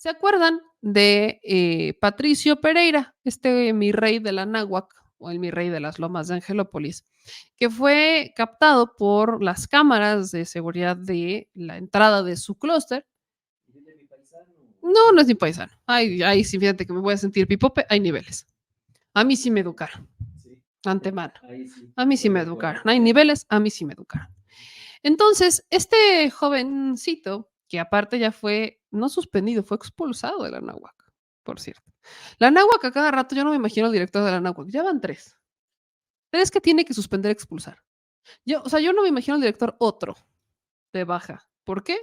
¿Se acuerdan de Patricio Pereira, mi rey de la náhuac o el mi rey de las lomas de Angelópolis, que fue captado por las cámaras de seguridad de la entrada de su clúster? No, no es mi paisano. Ay, sí, fíjate que me voy a sentir pipope. Hay niveles. A mí sí me educaron, antemano. A mí sí me educaron. Hay niveles, a mí sí me educaron. Entonces, este jovencito, que aparte ya fue, no suspendido, fue expulsado de la náhuac, por cierto. La náhuac a cada rato, yo no me imagino al director de la náhuac, ya van tres. Tres que tiene que suspender, expulsar. O sea, yo no me imagino al director otro de baja. ¿Por qué?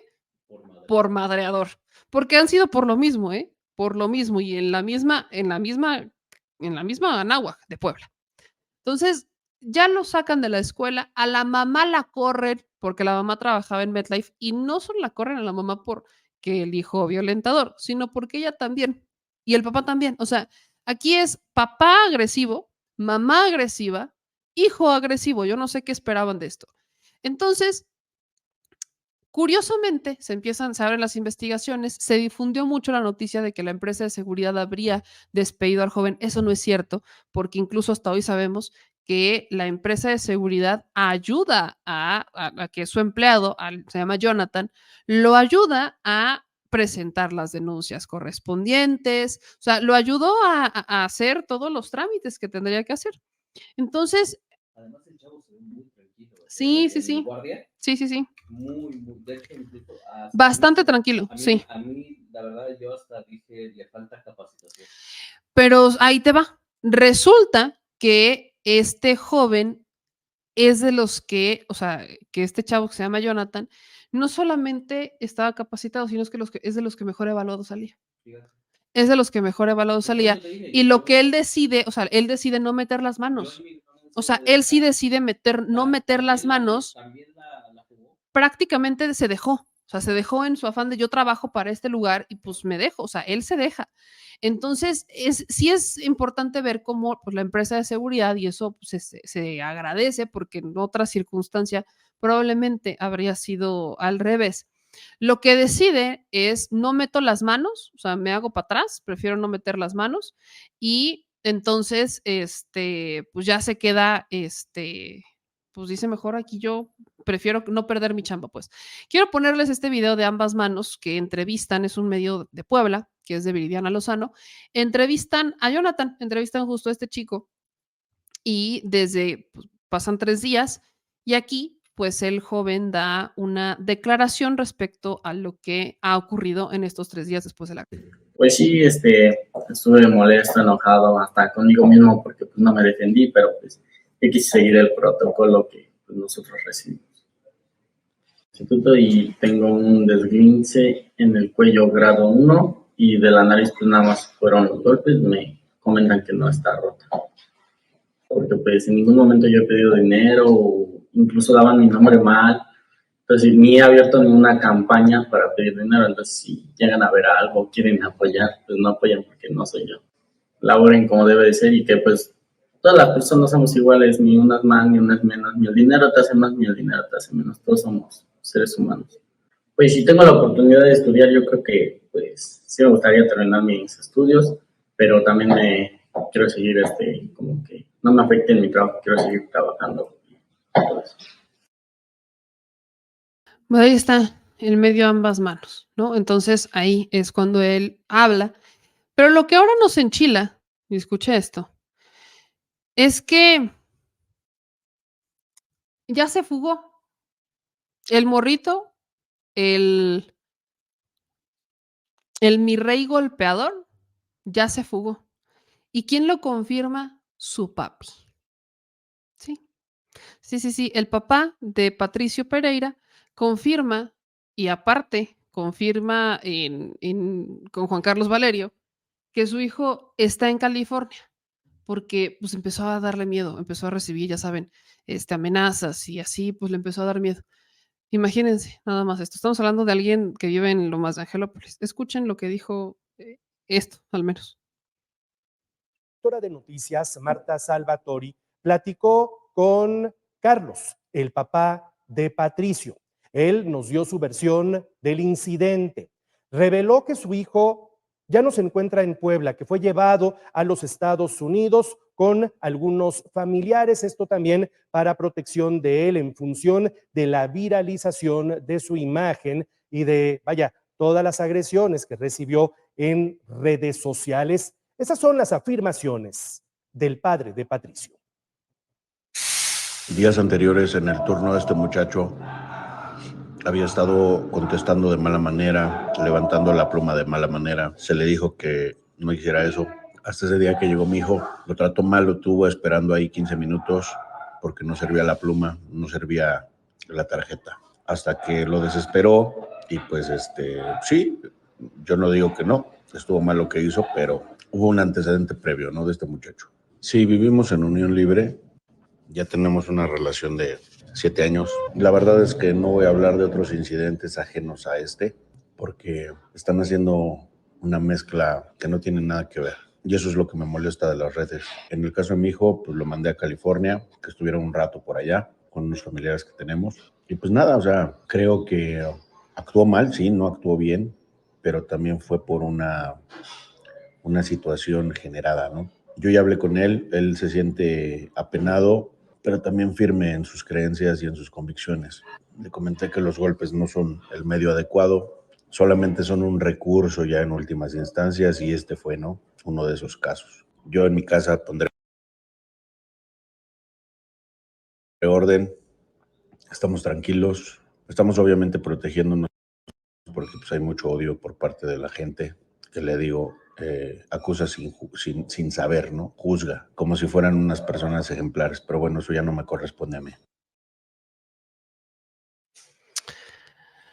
Por madreador. Porque han sido por lo mismo, ¿eh? Por lo mismo y en la misma náhuac de Puebla. Entonces, ya lo sacan de la escuela, a la mamá la corren porque la mamá trabajaba en MetLife y no solo la corren a la mamá porque el hijo violentador, sino porque ella también y el papá también. O sea, aquí es papá agresivo, mamá agresiva, hijo agresivo. Yo no sé qué esperaban de esto. Entonces, curiosamente, se abren las investigaciones, se difundió mucho la noticia de que la empresa de seguridad habría despedido al joven. Eso no es cierto, porque incluso hasta hoy sabemos que la empresa de seguridad ayuda a que su empleado, se llama Jonathan, lo ayuda a presentar las denuncias correspondientes, o sea, lo ayudó a hacer todos los trámites que tendría que hacer. Entonces, sí, sí, sí. Sí, sí, sí. Bastante tranquilo, sí. La verdad, yo hasta dije, le falta capacitación. Pero ahí te va. Resulta que este joven es de los que, o sea, que este chavo que se llama Jonathan, no solamente estaba capacitado, sino es de los que mejor evaluado salía. Es de los que mejor evaluado salía. Y lo que él decide, o sea, él decide no meter las manos. O sea, él sí decide no meter las manos. Prácticamente se dejó. O sea, se dejó en su afán de yo trabajo para este lugar y pues me dejo. O sea, él se deja. Entonces, sí es importante ver cómo pues, la empresa de seguridad, y eso pues, se agradece porque en otra circunstancia probablemente habría sido al revés. Lo que decide es no meto las manos, o sea, me hago para atrás, prefiero no meter las manos y entonces, pues ya se queda, pues dice mejor aquí yo prefiero no perder mi chamba, pues. Quiero ponerles este video de ambas manos que entrevistan, es un medio de Puebla, que es de Viridiana Lozano, entrevistan a Jonathan, entrevistan justo a este chico y pues, pasan 3 días y aquí pues el joven da una declaración respecto a lo que ha ocurrido en estos 3 días después de la... Pues sí, estuve molesto, enojado, hasta conmigo mismo porque pues no me defendí, pero pues yo quise seguir el protocolo que pues, nosotros recibimos. Instituto y tengo un desguince en el cuello grado 1 y de la nariz pues nada más fueron los golpes, me comentan que no está rota. Porque pues en ningún momento yo he pedido dinero o incluso daban mi nombre mal. Entonces ni he abierto ninguna campaña para pedir dinero. Entonces si llegan a ver algo, quieren apoyar, pues no apoyan porque no soy yo. Laboren como debe de ser y que pues todas las personas somos iguales, ni unas más ni unas menos. Ni el dinero te hace más ni el dinero te hace menos. Todos somos seres humanos. Pues si tengo la oportunidad de estudiar, yo creo que pues sí me gustaría terminar mis estudios, pero también quiero seguir como que no me afecte en mi trabajo, quiero seguir trabajando. Pues ahí está, en medio ambas manos, ¿no? Entonces ahí es cuando él habla. Pero lo que ahora nos enchila, y escucha esto, es que ya se fugó. El morrito, el, el mi rey golpeador, ya se fugó. ¿Y quién lo confirma? Su papi. Sí, sí, sí, sí. El papá de Patricio Pereira confirma, y aparte confirma con Juan Carlos Valerio, que su hijo está en California, porque pues empezó a darle miedo, empezó a recibir, ya saben, amenazas y así, pues le empezó a dar miedo. Imagínense, nada más esto. Estamos hablando de alguien que vive en Lomas de Angelópolis. Escuchen lo que dijo esto, al menos. La directora de noticias, Marta Salvatori, platicó con Carlos, el papá de Patricio. Él nos dio su versión del incidente. Reveló que su hijo ya no se encuentra en Puebla, que fue llevado a los Estados Unidos con algunos familiares, esto también para protección de él en función de la viralización de su imagen y de, vaya, todas las agresiones que recibió en redes sociales. Esas son las afirmaciones del padre de Patricio. Días anteriores, en el turno de este muchacho, había estado contestando de mala manera, levantando la pluma de mala manera. Se le dijo que no hiciera eso. Hasta ese día que llegó mi hijo, lo trató mal, lo tuvo esperando ahí 15 minutos porque no servía la pluma, no servía la tarjeta. Hasta que lo desesperó y pues sí, yo no digo que no, estuvo mal lo que hizo, pero hubo un antecedente previo, ¿no? De este muchacho. Sí, vivimos en unión libre, ya tenemos una relación de 7 años. La verdad es que no voy a hablar de otros incidentes ajenos a porque están haciendo una mezcla que no tiene nada que ver. Y eso es lo que me molesta de las redes. En el caso de mi hijo, pues lo mandé a California, que estuviera un rato por allá con unos familiares que tenemos. Y pues nada, o sea, creo que actuó mal, sí, no actuó bien, pero también fue por una situación generada, ¿no? Yo ya hablé con él se siente apenado, pero también firme en sus creencias y en sus convicciones. Le comenté que los golpes no son el medio adecuado, solamente son un recurso ya en últimas instancias y fue, ¿no? Uno de esos casos. Yo en mi casa pondré orden, estamos tranquilos, estamos obviamente protegiéndonos porque pues, hay mucho odio por parte de la gente que le digo, acusa sin saber, ¿no? Juzga, como si fueran unas personas ejemplares, pero bueno, eso ya no me corresponde a mí.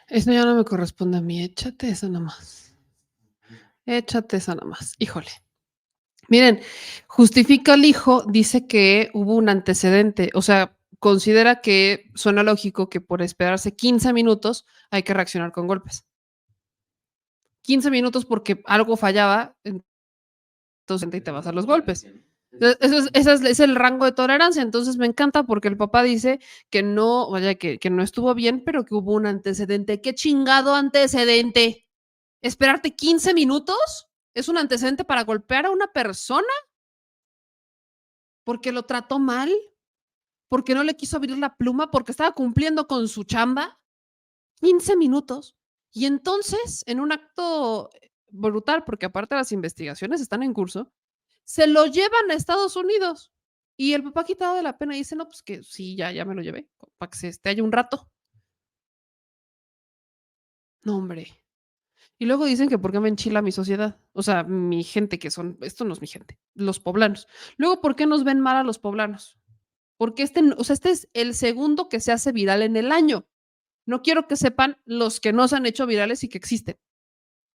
Eso ya no me corresponde a mí, échate esa nomás. Échate esa nomás, híjole. Miren, justifica al hijo, dice que hubo un antecedente, o sea, considera que suena lógico que por esperarse 15 minutos hay que reaccionar con golpes. 15 minutos porque algo fallaba, entonces te vas a los golpes. Ese es el rango de tolerancia. Entonces me encanta porque el papá dice que no, vaya, que no estuvo bien, pero que hubo un antecedente. ¿Qué chingado antecedente? ¿Esperarte 15 minutos? ¿Es un antecedente para golpear a una persona? ¿Porque lo trató mal? ¿Porque no le quiso abrir la pluma? ¿Porque estaba cumpliendo con su chamba? 15 minutos. Y entonces, en un acto brutal, porque aparte las investigaciones están en curso, se lo llevan a Estados Unidos. Y el papá quitado de la pena dice, no, pues que sí, ya me lo llevé, para que se esté allá un rato. No, hombre. Y luego dicen que por qué me enchila mi sociedad. O sea, mi gente, que son, esto no es mi gente, los poblanos. Luego, ¿por qué nos ven mal a los poblanos? Porque este es el segundo que se hace viral en el año. No quiero que sepan los que no se han hecho virales y que existen.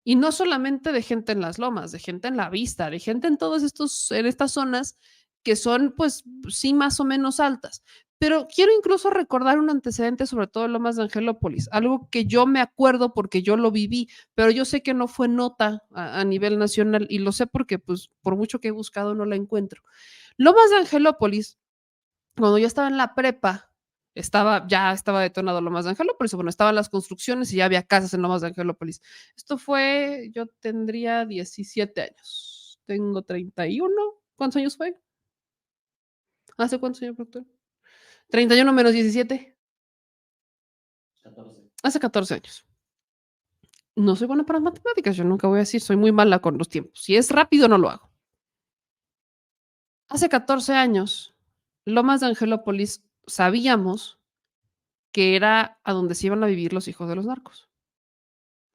Y no solamente de gente en las lomas, de gente en la vista, de gente en en estas zonas que son, pues, sí, más o menos altas. Pero quiero incluso recordar un antecedente, sobre todo en Lomas de Angelópolis, algo que yo me acuerdo porque yo lo viví, pero yo sé que no fue nota a nivel nacional y lo sé porque, pues, por mucho que he buscado, no la encuentro. Lomas de Angelópolis, cuando yo estaba en la prepa, ya estaba detonado Lomas de Angelópolis, bueno, estaban las construcciones y ya había casas en Lomas de Angelópolis. Yo tendría 17 años, tengo 31. ¿Cuántos años fue? ¿Hace cuántos años, productor? 31 menos 17. 14. Hace 14 años. No soy buena para las matemáticas, yo nunca voy a decir, soy muy mala con los tiempos. Si es rápido, no lo hago. Hace 14 años, Lomas de Angelópolis, sabíamos que era a donde se iban a vivir los hijos de los narcos.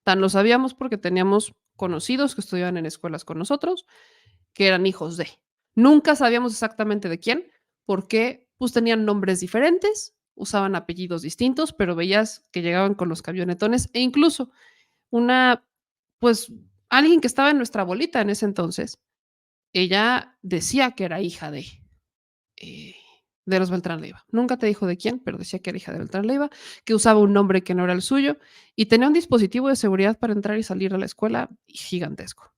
Tan lo sabíamos porque teníamos conocidos que estudiaban en escuelas con nosotros, que eran hijos de. Nunca sabíamos exactamente de quién, porque pues tenían nombres diferentes, usaban apellidos distintos, pero veías que llegaban con los camionetones e incluso pues alguien que estaba en nuestra bolita en ese entonces, ella decía que era hija de los Beltrán Leiva. Nunca te dijo de quién, pero decía que era hija de Beltrán Leiva, que usaba un nombre que no era el suyo y tenía un dispositivo de seguridad para entrar y salir de la escuela gigantesco.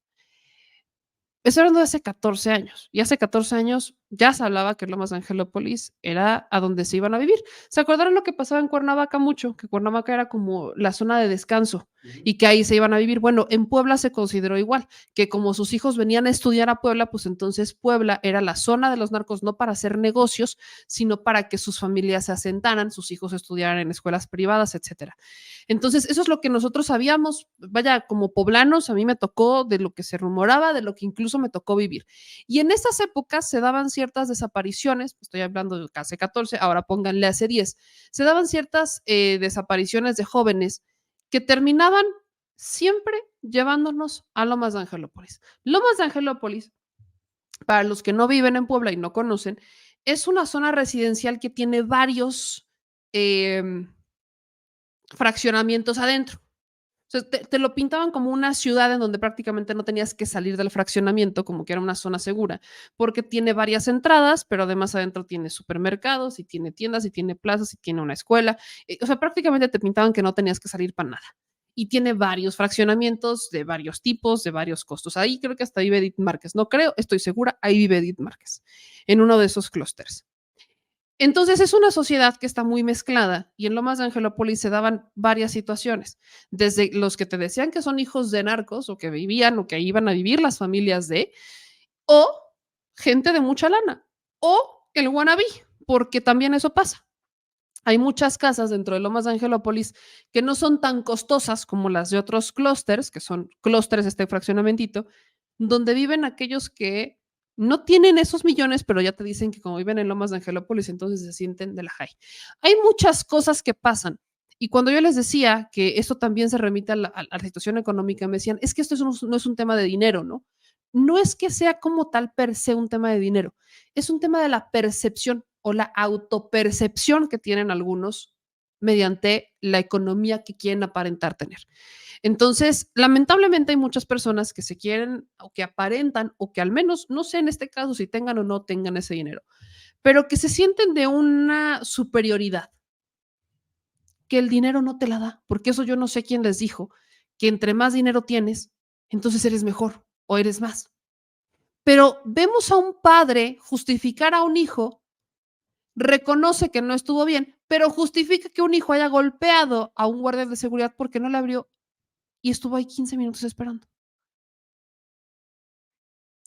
Estoy hablando de hace 14 años. Y hace 14 años ya se hablaba que Lomas de Angelópolis era a donde se iban a vivir. ¿Se acordaron lo que pasaba en Cuernavaca mucho? Que Cuernavaca era como la zona de descanso y que ahí se iban a vivir. Bueno, en Puebla se consideró igual, que como sus hijos venían a estudiar a Puebla, pues entonces Puebla era la zona de los narcos, no para hacer negocios, sino para que sus familias se asentaran, sus hijos estudiaran en escuelas privadas, etcétera. Entonces, eso es lo que nosotros sabíamos, vaya, como poblanos, a mí me tocó de lo que se rumoraba, de lo que incluso me tocó vivir. Y en esas épocas se daban ciertas desapariciones, estoy hablando de hace 14, ahora pónganle hace 10, se daban ciertas desapariciones de jóvenes que terminaban siempre llevándonos a Lomas de Angelópolis. Lomas de Angelópolis, para los que no viven en Puebla y no conocen, es una zona residencial que tiene varios fraccionamientos adentro. O sea, te lo pintaban como una ciudad en donde prácticamente no tenías que salir del fraccionamiento, como que era una zona segura, porque tiene varias entradas, pero además adentro tiene supermercados y tiene tiendas y tiene plazas y tiene una escuela. O sea, prácticamente te pintaban que no tenías que salir para nada. Y tiene varios fraccionamientos de varios tipos, de varios costos. Ahí creo que hasta vive Edith Márquez. No creo, estoy segura, ahí vive Edith Márquez, en uno de esos clústeres. Entonces es una sociedad que está muy mezclada y en Lomas de Angelópolis se daban varias situaciones, desde los que te decían que son hijos de narcos o que vivían o que iban a vivir las familias de, o gente de mucha lana, o el wannabe, porque también eso pasa. Hay muchas casas dentro de Lomas de Angelópolis que no son tan costosas como las de otros clústeres, que son clústeres, este fraccionamentito, donde viven aquellos que no tienen esos millones, pero ya te dicen que como viven en Lomas de Angelópolis, entonces se sienten de la high. Hay muchas cosas que pasan. Y cuando yo les decía que esto también se remite a la situación económica, me decían, es que esto no es un tema de dinero, ¿no? No es que sea como tal per se un tema de dinero, es un tema de la percepción o la autopercepción que tienen algunos mediante la economía que quieren aparentar tener. Entonces, lamentablemente hay muchas personas que se quieren o que aparentan o que al menos, no sé en este caso si tengan o no tengan ese dinero, pero que se sienten de una superioridad, que el dinero no te la da, porque eso yo no sé quién les dijo, que entre más dinero tienes, entonces eres mejor o eres más. Pero vemos a un padre justificar a un hijo, reconoce que no estuvo bien, pero justifica que un hijo haya golpeado a un guardia de seguridad porque no le abrió y estuvo ahí 15 minutos esperando.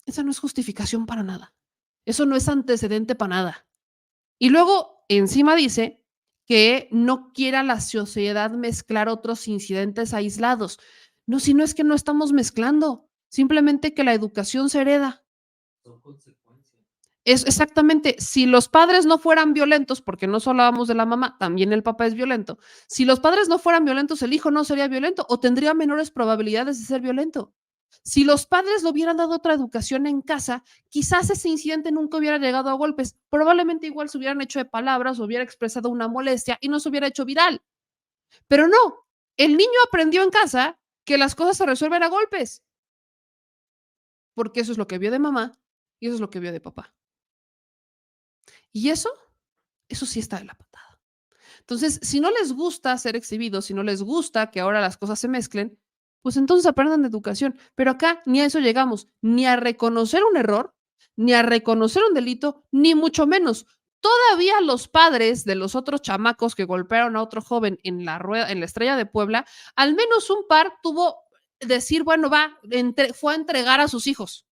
Esa no es justificación para nada. Eso no es antecedente para nada. Y luego encima dice que no quiera la sociedad mezclar otros incidentes aislados. No, si no es que no estamos mezclando, simplemente que la educación se hereda. Son consecuencias. Es exactamente, si los padres no fueran violentos, porque no solo hablamos de la mamá, también el papá es violento, si los padres no fueran violentos, el hijo no sería violento o tendría menores probabilidades de ser violento. Si los padres le hubieran dado otra educación en casa, quizás ese incidente nunca hubiera llegado a golpes, probablemente igual se hubieran hecho de palabras, hubiera expresado una molestia y no se hubiera hecho viral. Pero no, el niño aprendió en casa que las cosas se resuelven a golpes, porque eso es lo que vio de mamá y eso es lo que vio de papá. Y eso sí está de la patada. Entonces, si no les gusta ser exhibidos, si no les gusta que ahora las cosas se mezclen, pues entonces aprendan de educación. Pero acá ni a eso llegamos, ni a reconocer un error, ni a reconocer un delito, ni mucho menos. Todavía los padres de los otros chamacos que golpearon a otro joven en la rueda, en la Estrella de Puebla, al menos un par tuvo decir, bueno, fue a entregar a sus hijos.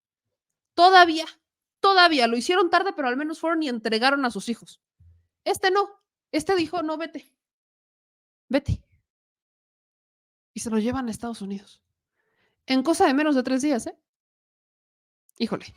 Todavía lo hicieron tarde, pero al menos fueron y entregaron a sus hijos. Este no, este dijo, no, vete. Y se lo llevan a Estados Unidos. En cosa de menos de 3 días, ¿eh? Híjole.